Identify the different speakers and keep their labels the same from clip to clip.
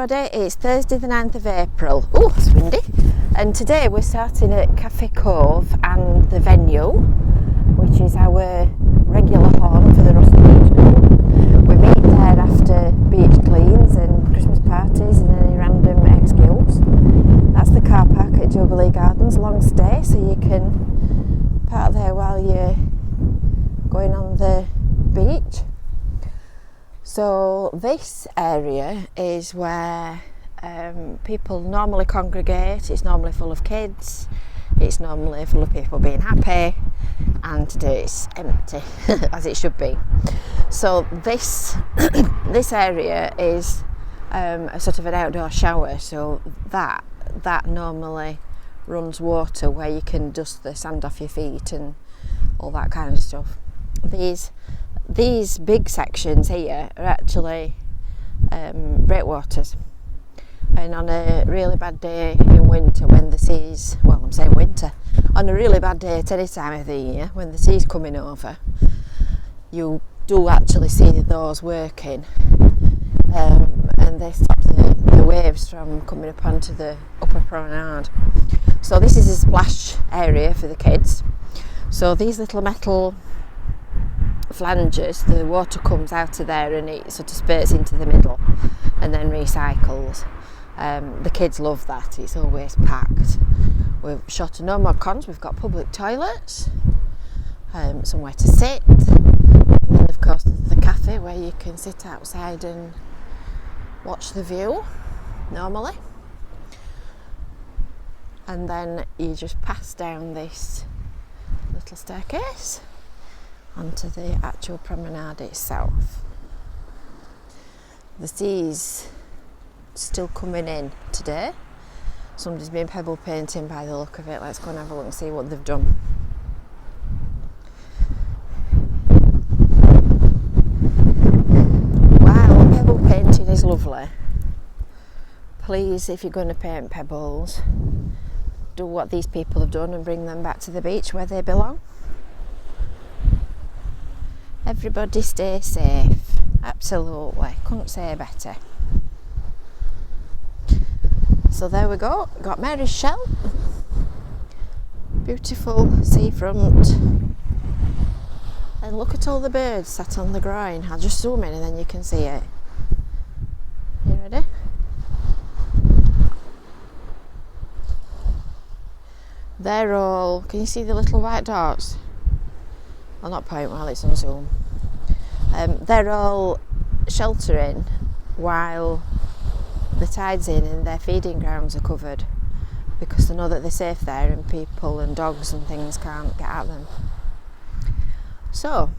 Speaker 1: It's Thursday the 9th of April. Oh, it's windy. And today we're starting at Cafe Cove and the venue, which is our regular home for the Rossall Beach group. We meet there after beach cleans and Christmas parties and any random excuse. That's the car park at Jubilee Gardens, long stay, so you can park there while you're going on the beach. So this area is where people normally congregate. It's normally full of kids, it's normally full of people being happy, and today it's empty as it should be. So this this area is a sort of an outdoor shower, so that normally runs water where you can dust the sand off your feet and all that kind of stuff. These big sections here are actually breakwaters, and on a really bad day in winter when the sea's, well, I'm saying winter, on a really bad day at any time of the year when the sea's coming over, you do actually see those working, and they stop the waves from coming up onto the upper promenade. So this is a splash area for the kids. So these little metal flanges, the water comes out of there and it sort of spurts into the middle and then recycles. The kids love that, it's always packed. We've shot no more cons, we've got public toilets, somewhere to sit, and then of course the cafe where you can sit outside and watch the view normally, and then you just pass down this little staircase onto the actual promenade itself. The sea's still coming in today. Somebody's been pebble painting by the look of it. Let's go and have a look and see what they've done. Wow, pebble painting is lovely. Please, if you're going to paint pebbles, do what these people have done and bring them back to the beach where they belong. Everybody stay safe. Absolutely, couldn't say better. So there we go, got Mary's Shell, beautiful seafront, and look at all the birds sat on the groin. I'll just zoom in and then you can see it. You ready? They're all, can you see the little white dots? I'll not point while it's on zoom. They're all sheltering while the tide's in and their feeding grounds are covered, because they know that they're safe there and people and dogs and things can't get at them. So,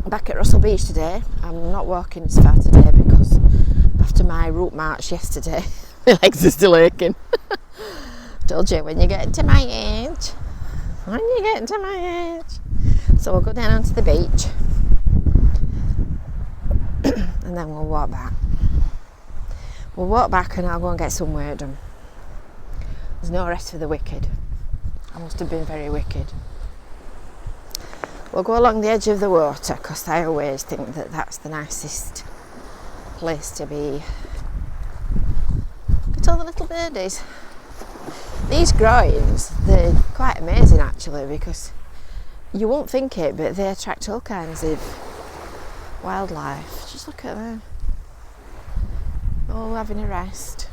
Speaker 1: back at Rossall Beach today. I'm not walking as far today because after my route march yesterday, my legs are still aching. Told you, when you get to my age. So we'll go down onto the beach and then we'll walk back. We'll walk back and I'll go and get some work done. There's no rest for the wicked. I must have been very wicked. We'll go along the edge of the water because I always think that that's the nicest place to be. Look at all the little birdies. These groins, they're quite amazing actually, because you won't think it, but they attract all kinds of wildlife. Just look at them. All having a rest.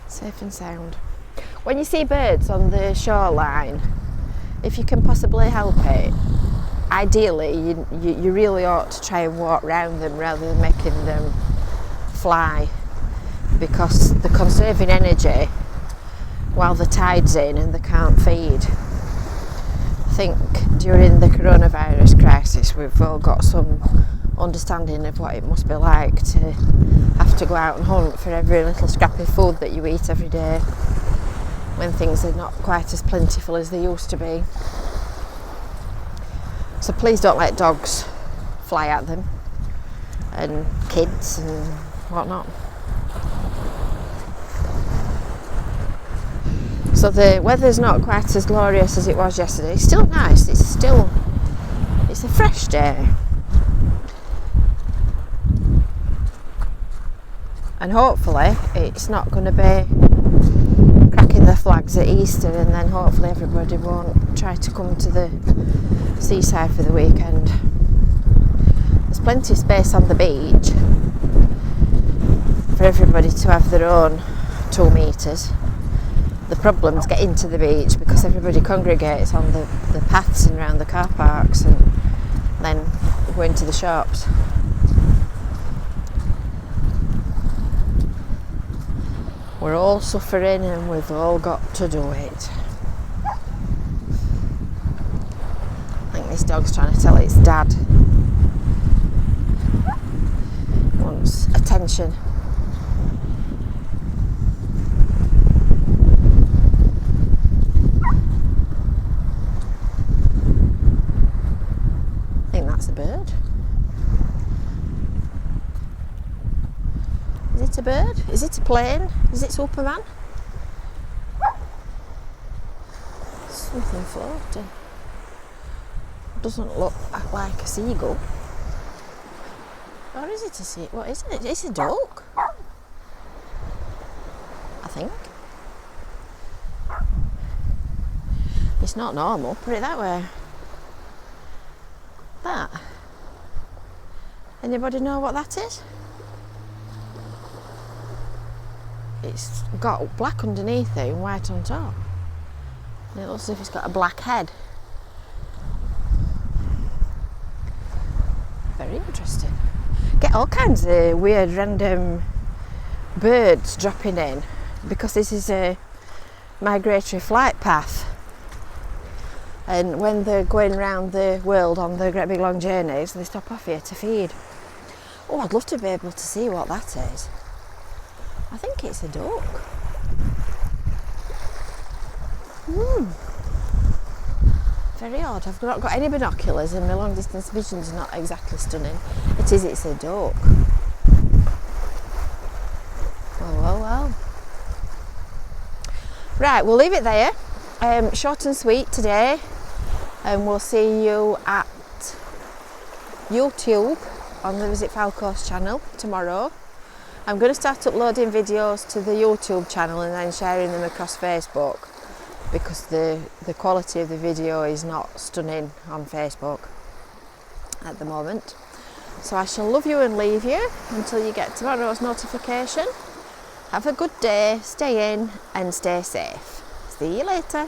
Speaker 1: Safe and sound. When you see birds on the shoreline, if you can possibly help it, ideally you really ought to try and walk round them rather than making them fly, because they're conserving energy while the tide's in and they can't feed. I think during the coronavirus crisis we've all got some understanding of what it must be like to have to go out and hunt for every little scrap of food that you eat every day when things are not quite as plentiful as they used to be. So please don't let dogs fly at them, and kids and whatnot. So the weather's not quite as glorious as it was yesterday. It's still nice, it's a fresh day. and hopefully it's not going to be cracking the flags at Easter, and then hopefully everybody won't try to come to the seaside for the weekend. There's plenty of space on the beach for everybody to have their own 2 metres. The problem's getting to the beach because everybody congregates on the paths and around the car parks and then go into the shops. We're all suffering and we've all got to do it. I think this dog's trying to tell its dad. Wants attention. I think that's a bird. Is it a bird? Is it a plane? Is it Superman? Something floating. Doesn't look like a seagull. Or is it a seagull? What is it? It's a duck. I think. It's not normal, put it that way. That. Anybody know what that is? It's got black underneath it and white on top. And it looks as if it's got a black head. Very interesting. Get all kinds of weird random birds dropping in because this is a migratory flight path. And when they're going around the world on the great big long journeys, they stop off here to feed. Oh, I'd love to be able to see what that is. I think it's a duck. Very odd. I've not got any binoculars and my long distance vision's not exactly stunning. It's a duck. Well. Right, we'll leave it there. Short and sweet today. And we'll see you at YouTube on the Visit Fylde Coast channel tomorrow. I'm going to start uploading videos to the YouTube channel and then sharing them across Facebook because the quality of the video is not stunning on Facebook at the moment. So I shall love you and leave you until you get tomorrow's notification. Have a good day, stay in and stay safe. See you later.